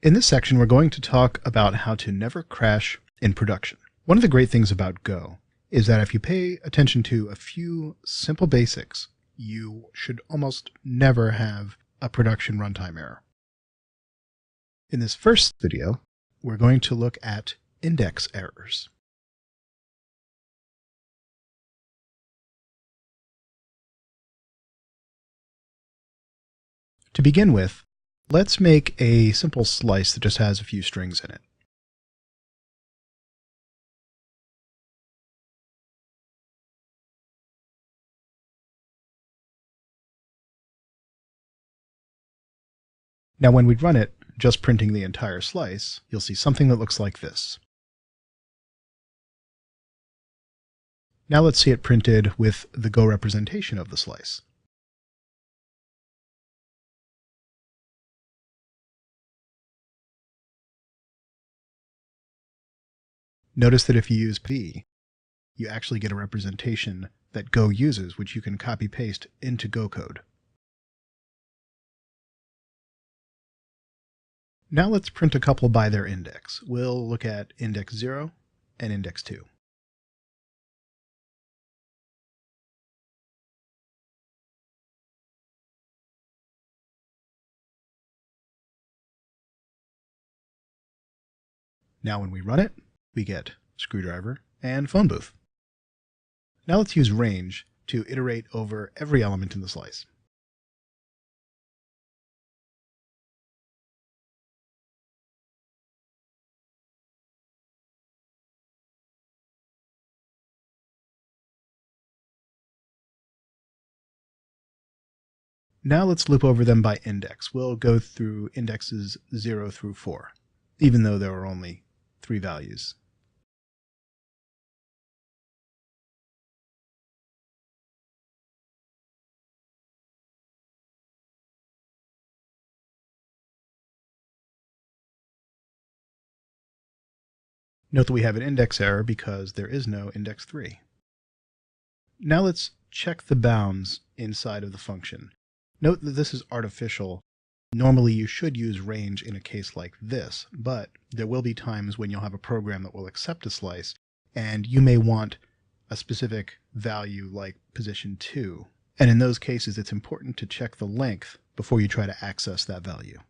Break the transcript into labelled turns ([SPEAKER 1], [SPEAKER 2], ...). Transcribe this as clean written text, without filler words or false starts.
[SPEAKER 1] In this section, we're going to talk about how to never crash in production. One of the great things about Go is that if you pay attention to a few simple basics, you should almost never have a production runtime error. In this first video, we're going to look at index errors. To begin with, let's make a simple slice that just has a few strings in it. Now when we run it, just printing the entire slice, you'll see something that looks like this. Now let's see it printed with the Go representation of the slice. Notice that if you use P, you actually get a representation that Go uses, which you can copy-paste into Go code. Now let's print a couple by their index. We'll look at index 0 and index 2. Now when we run it, we get screwdriver and phone booth. Now let's use range to iterate over every element in the slice. Now let's loop over them by index. We'll go through indexes 0 through 4, even though there are only 3 values. Note that we have an index error because there is no index 3. Now let's check the bounds inside of the function. Note that this is artificial. Normally you should use range in a case like this, but there will be times when you'll have a program that will accept a slice, and you may want a specific value like position 2. And in those cases, it's important to check the length before you try to access that value.